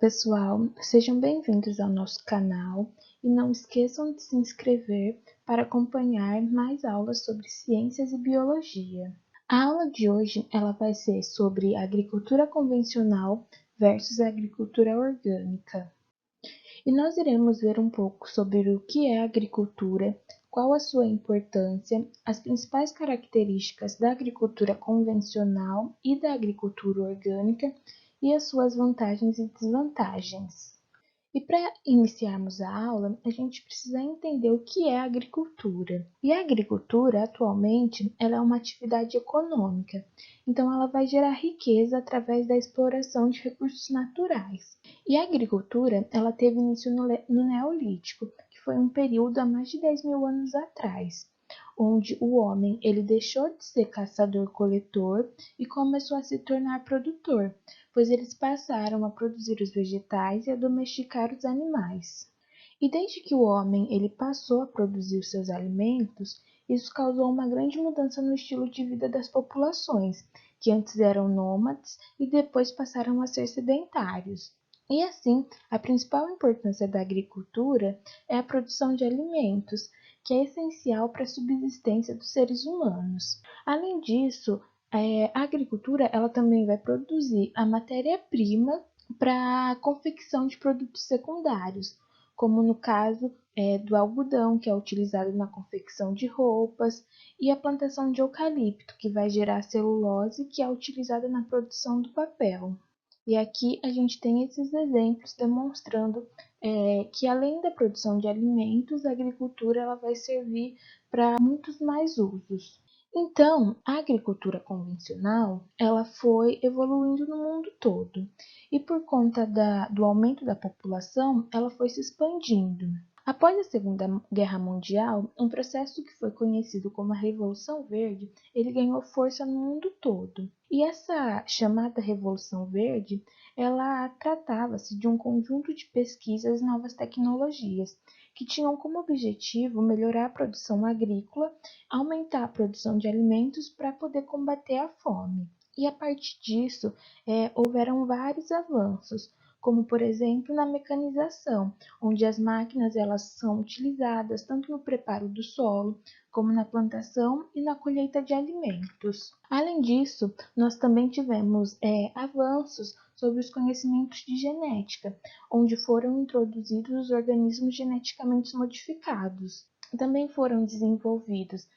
pessoal, sejam bem-vindos ao nosso canal e não esqueçam de se inscrever para acompanhar mais aulas sobre ciências e biologia. A aula de hoje ela vai ser sobre agricultura convencional versus agricultura orgânica. E nós iremos ver um pouco sobre o que é agricultura, qual a sua importância, as principais características da agricultura convencional e da agricultura orgânica e as suas vantagens e desvantagens. E para iniciarmos a aula, a gente precisa entender o que é agricultura. E a agricultura, atualmente, ela é uma atividade econômica, então ela vai gerar riqueza através da exploração de recursos naturais. E a agricultura, ela teve início no Neolítico, que foi um período há mais de 10 mil anos atrás, onde o homem ele deixou de ser caçador-coletor e começou a se tornar produtor, pois eles passaram a produzir os vegetais e a domesticar os animais. E desde que o homem ele passou a produzir os seus alimentos, isso causou uma grande mudança no estilo de vida das populações, que antes eram nômades e depois passaram a ser sedentários. E assim, a principal importância da agricultura é a produção de alimentos, que é essencial para a subsistência dos seres humanos. Além disso, a agricultura ela também vai produzir a matéria-prima para a confecção de produtos secundários, como no caso do algodão, que é utilizado na confecção de roupas, e a plantação de eucalipto, que vai gerar celulose, que é utilizada na produção do papel. E aqui a gente tem esses exemplos demonstrando que além da produção de alimentos, a agricultura ela vai servir para muitos mais usos. Então, a agricultura convencional ela foi evoluindo no mundo todo e por conta do aumento da população, ela foi se expandindo. Após a Segunda Guerra Mundial, um processo que foi conhecido como a Revolução Verde, ele ganhou força no mundo todo. E essa chamada Revolução Verde, ela tratava-se de um conjunto de pesquisas e novas tecnologias que tinham como objetivo melhorar a produção agrícola, aumentar a produção de alimentos para poder combater a fome. E a partir disso, houveram vários avanços, como por exemplo na mecanização, onde as máquinas elas são utilizadas tanto no preparo do solo, como na plantação e na colheita de alimentos. Além disso, nós também tivemos avanços sobre os conhecimentos de genética, onde foram introduzidos os organismos geneticamente modificados. Também foram desenvolvidos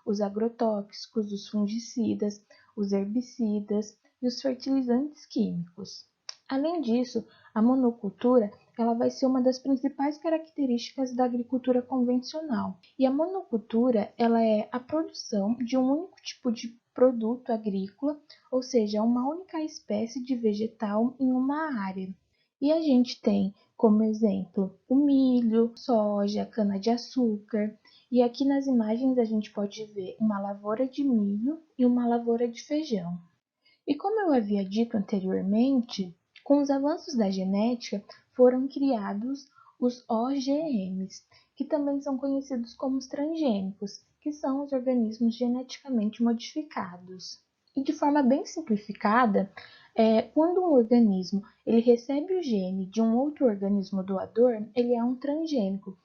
os agrotóxicos, os fungicidas, os herbicidas e os fertilizantes químicos. Além disso, a monocultura ela vai ser uma das principais características da agricultura convencional. E a monocultura ela é a produção de um único tipo de produto agrícola, ou seja, uma única espécie de vegetal em uma área. E a gente tem como exemplo o milho, soja, cana-de-açúcar. E aqui nas imagens a gente pode ver uma lavoura de milho e uma lavoura de feijão. E como eu havia dito anteriormente, com os avanços da genética foram criados os OGMs, que também são conhecidos como os transgênicos, que são os organismos geneticamente modificados. E de forma bem simplificada, quando um organismo ele recebe o gene de um outro organismo doador, ele é um transgênico,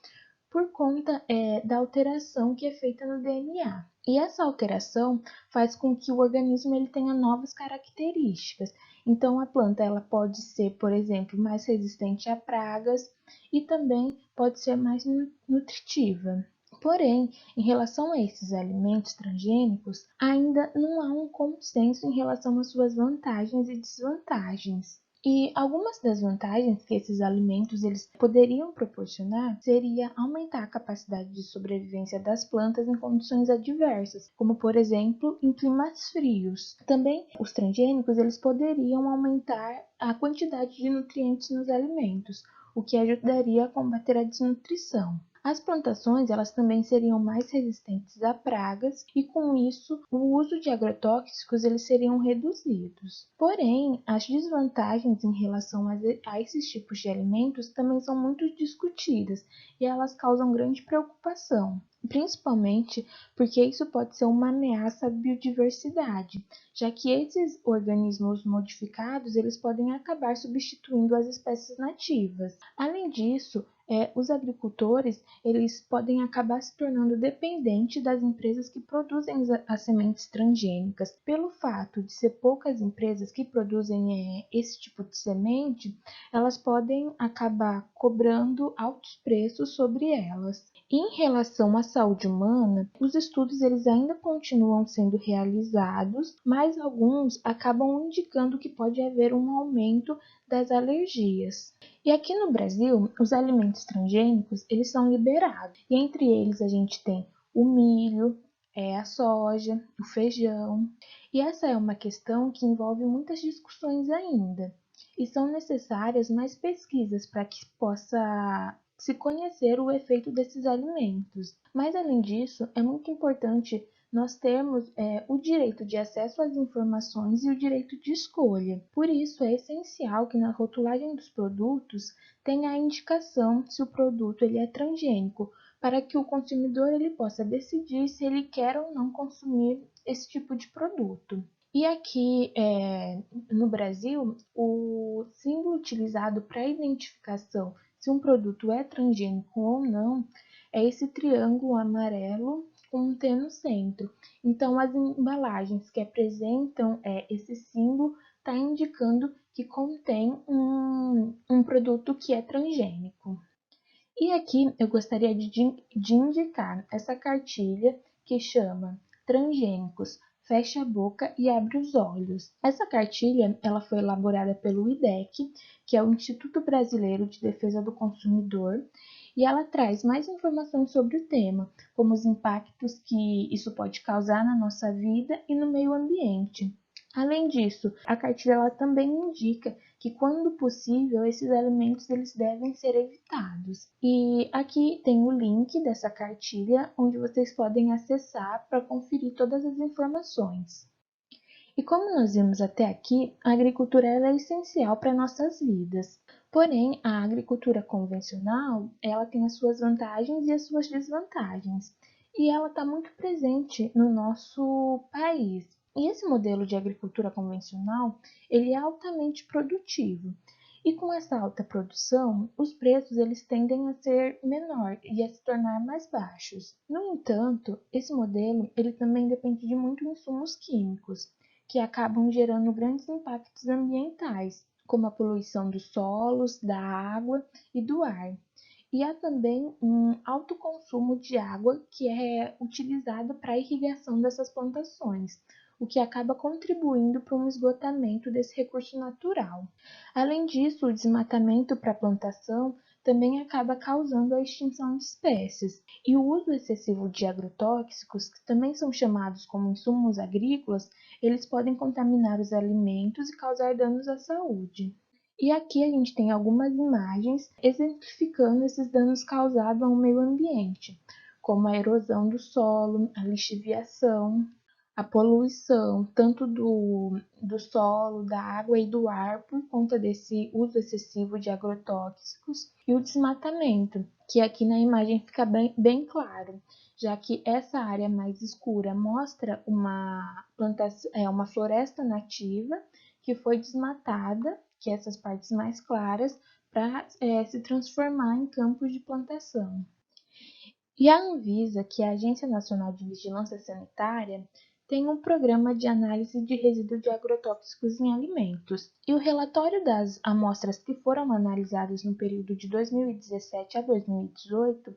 por conta da alteração que é feita no DNA. E essa alteração faz com que o organismo ele tenha novas características. Então, a planta ela pode ser, por exemplo, mais resistente a pragas e também pode ser mais nutritiva. Porém, em relação a esses alimentos transgênicos, ainda não há um consenso em relação às suas vantagens e desvantagens. E algumas das vantagens que esses alimentos eles poderiam proporcionar seria aumentar a capacidade de sobrevivência das plantas em condições adversas, como por exemplo em climas frios. Também os transgênicos eles poderiam aumentar a quantidade de nutrientes nos alimentos, o que ajudaria a combater a desnutrição. As plantações elas também seriam mais resistentes a pragas e com isso o uso de agrotóxicos eles seriam reduzidos. Porém, as desvantagens em relação a esses tipos de alimentos também são muito discutidas e elas causam grande preocupação. principalmente porque isso pode ser uma ameaça à biodiversidade, já que esses organismos modificados eles podem acabar substituindo as espécies nativas. Além disso, os agricultores eles podem acabar se tornando dependentes das empresas que produzem as sementes transgênicas. Pelo fato de ser poucas empresas que produzem esse tipo de semente, elas podem acabar cobrando altos preços sobre elas. Em relação à saúde humana, os estudos eles ainda continuam sendo realizados, mas alguns acabam indicando que pode haver um aumento das alergias. E aqui no Brasil, os alimentos transgênicos eles são liberados. E entre eles a gente tem o milho, a soja, o feijão. E essa é uma questão que envolve muitas discussões ainda. E são necessárias mais pesquisas para que possa se conhecer o efeito desses alimentos. Mas, além disso, é muito importante nós termos o direito de acesso às informações e o direito de escolha. Por isso, é essencial que na rotulagem dos produtos tenha a indicação se o produto ele é transgênico, para que o consumidor ele possa decidir se ele quer ou não consumir esse tipo de produto. E aqui no Brasil, o símbolo utilizado para identificação se um produto é transgênico ou não é esse triângulo amarelo com um T no centro. Então, as embalagens que apresentam esse símbolo está indicando que contém um produto que é transgênico. E aqui eu gostaria de indicar essa cartilha que chama Transgênicos, fecha a boca e abre os olhos. Essa cartilha ela foi elaborada pelo IDEC, que é o Instituto Brasileiro de Defesa do Consumidor, e ela traz mais informações sobre o tema, como os impactos que isso pode causar na nossa vida e no meio ambiente. Além disso, a cartilha ela também indica que, quando possível, esses alimentos eles devem ser evitados. E aqui tem o link dessa cartilha, onde vocês podem acessar para conferir todas as informações. E como nós vimos até aqui, a agricultura ela é essencial para nossas vidas. Porém, a agricultura convencional, ela tem as suas vantagens e as suas desvantagens. E ela está muito presente no nosso país. E esse modelo de agricultura convencional, ele é altamente produtivo. E com essa alta produção, os preços eles tendem a ser menor e a se tornar mais baixos. No entanto, esse modelo ele também depende de muitos insumos químicos, que acabam gerando grandes impactos ambientais, como a poluição dos solos, da água e do ar. E há também um alto consumo de água que é utilizado para a irrigação dessas plantações, o que acaba contribuindo para um esgotamento desse recurso natural. Além disso, o desmatamento para a plantação também acaba causando a extinção de espécies, e o uso excessivo de agrotóxicos, que também são chamados como insumos agrícolas, eles podem contaminar os alimentos e causar danos à saúde. E aqui a gente tem algumas imagens exemplificando esses danos causados ao meio ambiente, como a erosão do solo, a lixiviação, a poluição tanto do solo, da água e do ar por conta desse uso excessivo de agrotóxicos, e o desmatamento, que aqui na imagem fica bem claro, já que essa área mais escura mostra uma floresta nativa que foi desmatada, que é essas partes mais claras, para se transformar em campos de plantação. E a Anvisa, que é a Agência Nacional de Vigilância Sanitária, tem um programa de análise de resíduos de agrotóxicos em alimentos. E o relatório das amostras que foram analisadas no período de 2017 a 2018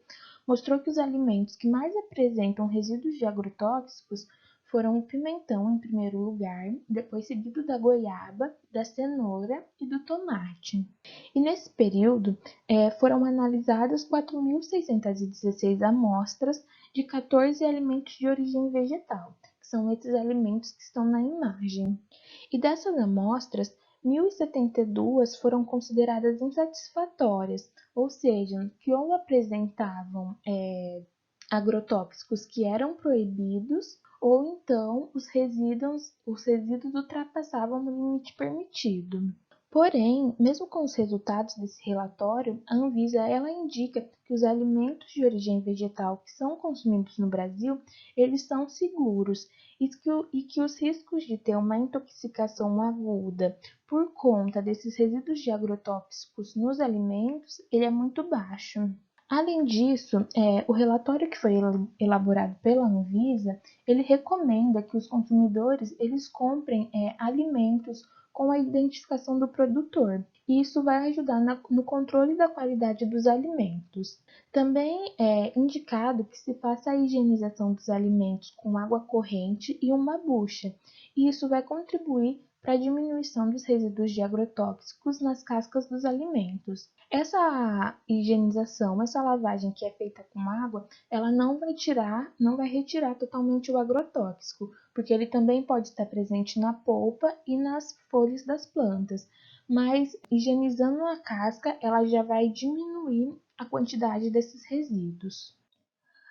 mostrou que os alimentos que mais apresentam resíduos de agrotóxicos foram o pimentão em primeiro lugar, depois seguido da goiaba, da cenoura e do tomate. E nesse período foram analisadas 4.616 amostras de 14 alimentos de origem vegetal, que são esses alimentos que estão na imagem. E dessas amostras, 1.072 foram consideradas insatisfatórias, ou seja, que ou apresentavam agrotóxicos que eram proibidos, ou então os resíduos ultrapassavam o limite permitido. Porém, mesmo com os resultados desse relatório, a Anvisa ela indica que os alimentos de origem vegetal que são consumidos no Brasil, eles são seguros e que os riscos de ter uma intoxicação aguda por conta desses resíduos de agrotóxicos nos alimentos, ele é muito baixo. Além disso, o relatório que foi elaborado pela Anvisa, ele recomenda que os consumidores eles comprem alimentos com a identificação do produtor. E isso vai ajudar no controle da qualidade dos alimentos. Também é indicado que se faça a higienização dos alimentos com água corrente e uma bucha. E isso vai contribuir para a diminuição dos resíduos de agrotóxicos nas cascas dos alimentos. Essa higienização, essa lavagem que é feita com água, ela não vai retirar totalmente o agrotóxico, porque ele também pode estar presente na polpa e nas folhas das plantas. Mas higienizando a casca, ela já vai diminuir a quantidade desses resíduos.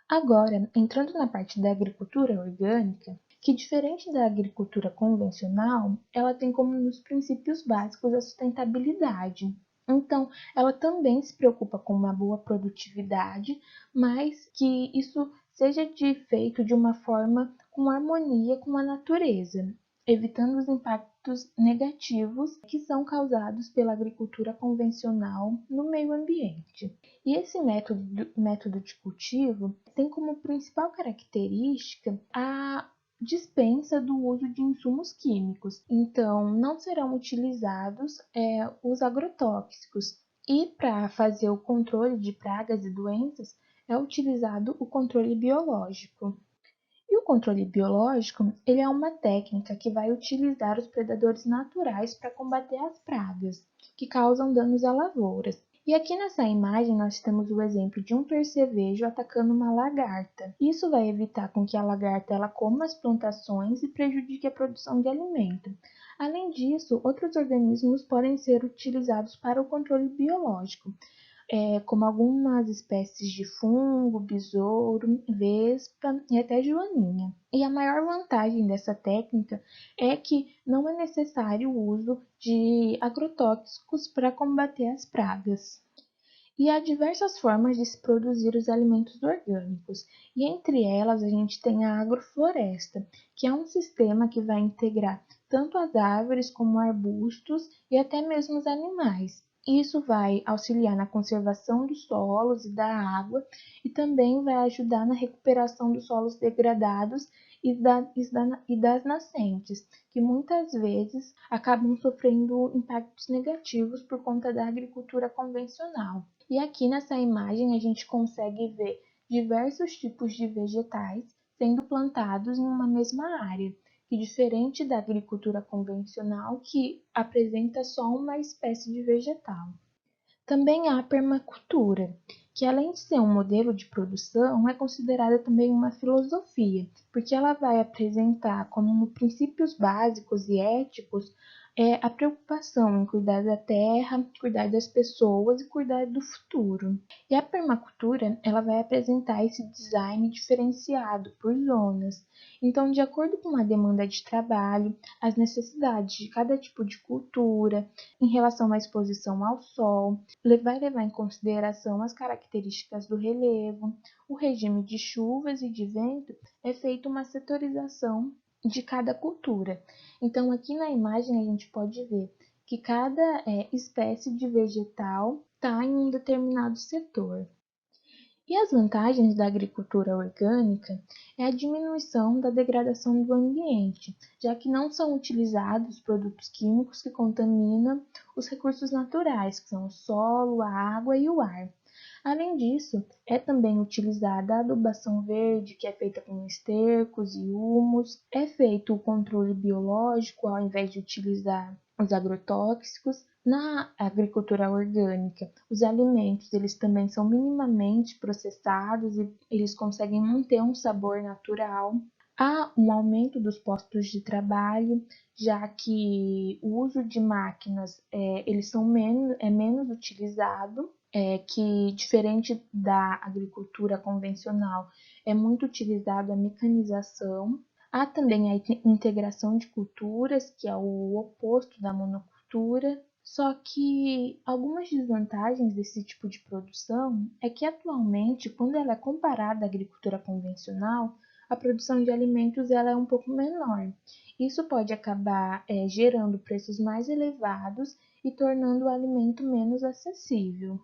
Agora, entrando na parte da agricultura orgânica, que diferente da agricultura convencional, ela tem como um dos princípios básicos a sustentabilidade. Então, ela também se preocupa com uma boa produtividade, mas que isso seja feito de uma forma com harmonia com a natureza, evitando os impactos negativos que são causados pela agricultura convencional no meio ambiente. E esse método de cultivo tem como principal característica a dispensa do uso de insumos químicos. Então, não serão utilizados os agrotóxicos. E para fazer o controle de pragas e doenças, é utilizado o controle biológico. E o controle biológico, ele é uma técnica que vai utilizar os predadores naturais para combater as pragas que causam danos a lavouras. E aqui nessa imagem nós temos o exemplo de um percevejo atacando uma lagarta. Isso vai evitar com que a lagarta ela coma as plantações e prejudique a produção de alimento. Além disso, outros organismos podem ser utilizados para o controle biológico, como algumas espécies de fungo, besouro, vespa e até joaninha. E a maior vantagem dessa técnica é que não é necessário o uso de agrotóxicos para combater as pragas. E há diversas formas de se produzir os alimentos orgânicos, e entre elas a gente tem a agrofloresta, que é um sistema que vai integrar tanto as árvores como arbustos e até mesmo os animais. Isso vai auxiliar na conservação dos solos e da água e também vai ajudar na recuperação dos solos degradados e das nascentes, que muitas vezes acabam sofrendo impactos negativos por conta da agricultura convencional. E aqui nessa imagem a gente consegue ver diversos tipos de vegetais sendo plantados em uma mesma área, que diferente da agricultura convencional, que apresenta só uma espécie de vegetal. Também há a permacultura, que além de ser um modelo de produção, é considerada também uma filosofia, porque ela vai apresentar como princípios básicos e éticos a preocupação em cuidar da terra, cuidar das pessoas e cuidar do futuro. E a permacultura, ela vai apresentar esse design diferenciado por zonas. Então, de acordo com a demanda de trabalho, as necessidades de cada tipo de cultura, em relação à exposição ao sol, vai levar em consideração as características do relevo, o regime de chuvas e de vento, é feita uma setorização de cada cultura. Então, aqui na imagem a gente pode ver que cada espécie de vegetal está em um determinado setor. E as vantagens da agricultura orgânica é a diminuição da degradação do ambiente, já que não são utilizados produtos químicos que contaminam os recursos naturais, que são o solo, a água e o ar. Além disso, é também utilizada a adubação verde, que é feita com estercos e humus, é feito o controle biológico ao invés de utilizar os agrotóxicos. Na agricultura orgânica, os alimentos eles também são minimamente processados e eles conseguem manter um sabor natural. Há um aumento dos postos de trabalho, já que o uso de máquinas eles são menos utilizado, que diferente da agricultura convencional, é muito utilizado a mecanização. Há também a integração de culturas, que é o oposto da monocultura, Só que algumas desvantagens desse tipo de produção é que atualmente, quando ela é comparada à agricultura convencional, a produção de alimentos ela é um pouco menor. Isso pode acabar gerando preços mais elevados e tornando o alimento menos acessível.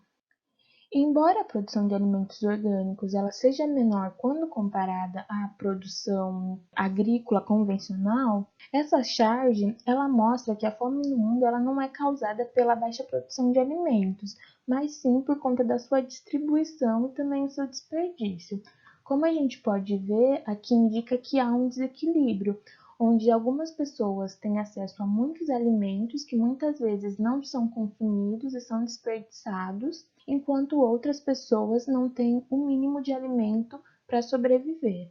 Embora a produção de alimentos orgânicos ela seja menor quando comparada à produção agrícola convencional, essa charge ela mostra que a fome no mundo ela não é causada pela baixa produção de alimentos, mas sim por conta da sua distribuição e também do seu desperdício. Como a gente pode ver, aqui indica que há um desequilíbrio, onde algumas pessoas têm acesso a muitos alimentos que muitas vezes não são consumidos e são desperdiçados, enquanto outras pessoas não têm o mínimo de alimento para sobreviver.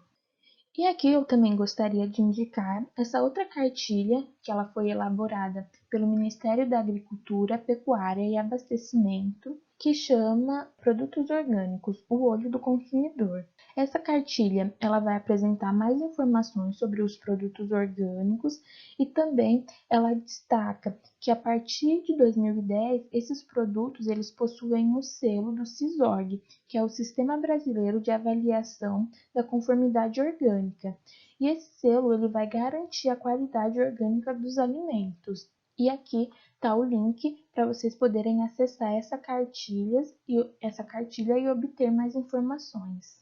E aqui eu também gostaria de indicar essa outra cartilha, que ela foi elaborada pelo Ministério da Agricultura, Pecuária e Abastecimento, que chama Produtos Orgânicos, o olho do consumidor. Essa cartilha, ela vai apresentar mais informações sobre os produtos orgânicos e também ela destaca que a partir de 2010 esses produtos eles possuem o selo do CISORG, que é o Sistema Brasileiro de Avaliação da Conformidade Orgânica. E esse selo ele vai garantir a qualidade orgânica dos alimentos. E aqui está o link para vocês poderem acessar essa cartilha e obter mais informações.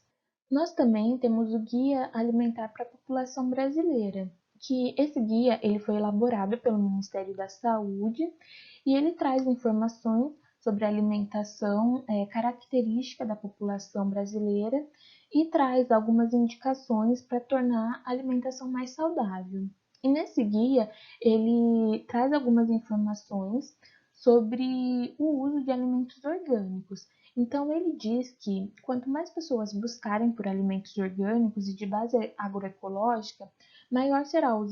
Nós também temos o Guia Alimentar para a População Brasileira, que esse guia ele foi elaborado pelo Ministério da Saúde e ele traz informações sobre a alimentação característica da população brasileira e traz algumas indicações para tornar a alimentação mais saudável. E nesse guia, ele traz algumas informações sobre o uso de alimentos orgânicos. Então, ele diz que quanto mais pessoas buscarem por alimentos orgânicos e de base agroecológica, maior será o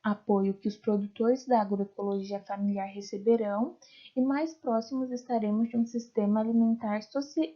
apoio que os produtores da agroecologia familiar receberão e mais próximos estaremos de um sistema alimentar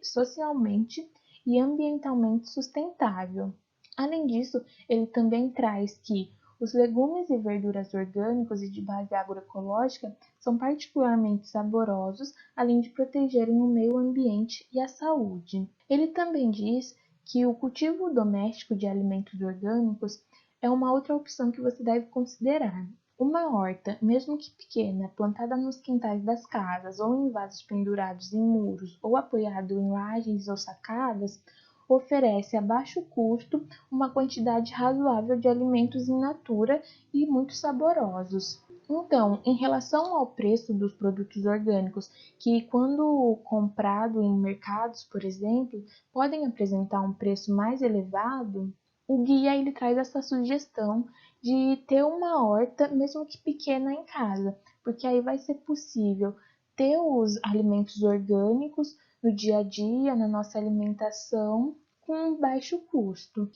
socialmente e ambientalmente sustentável. Além disso, ele também traz que os legumes e verduras orgânicos e de base agroecológica são particularmente saborosos, além de protegerem o meio ambiente e a saúde. Ele também diz que o cultivo doméstico de alimentos orgânicos é uma outra opção que você deve considerar. Uma horta, mesmo que pequena, plantada nos quintais das casas ou em vasos pendurados em muros ou apoiado em lajes ou sacadas, oferece a baixo custo uma quantidade razoável de alimentos in natura e muito saborosos. Então, em relação ao preço dos produtos orgânicos, que quando comprado em mercados, por exemplo, podem apresentar um preço mais elevado, o guia ele traz essa sugestão de ter uma horta, mesmo que pequena, em casa, porque aí vai ser possível ter os alimentos orgânicos no dia a dia, na nossa alimentação, com baixo custo.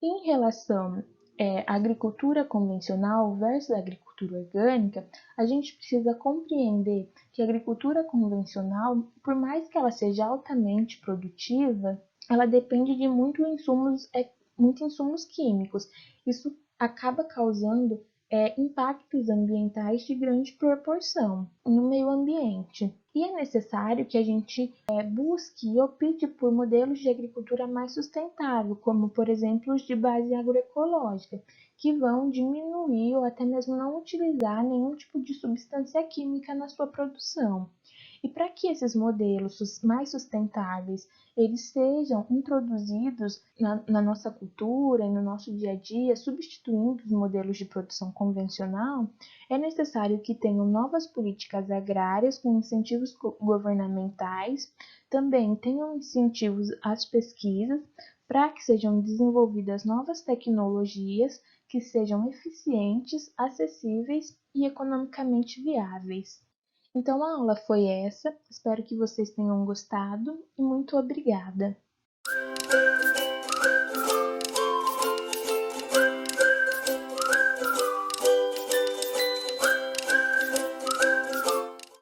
Em relação à agricultura convencional versus a agricultura orgânica, a gente precisa compreender que a agricultura convencional, por mais que ela seja altamente produtiva, ela depende de muitos insumos químicos. Isso acaba causando impactos ambientais de grande proporção no meio ambiente. E é necessário que a gente busque e opte por modelos de agricultura mais sustentável, como, por exemplo, os de base agroecológica, que vão diminuir ou até mesmo não utilizar nenhum tipo de substância química na sua produção. E para que esses modelos mais sustentáveis eles sejam introduzidos na nossa cultura e no nosso dia a dia, substituindo os modelos de produção convencional, é necessário que tenham novas políticas agrárias com incentivos governamentais, também tenham incentivos às pesquisas para que sejam desenvolvidas novas tecnologias que sejam eficientes, acessíveis e economicamente viáveis. Então a aula foi essa, espero que vocês tenham gostado e muito obrigada!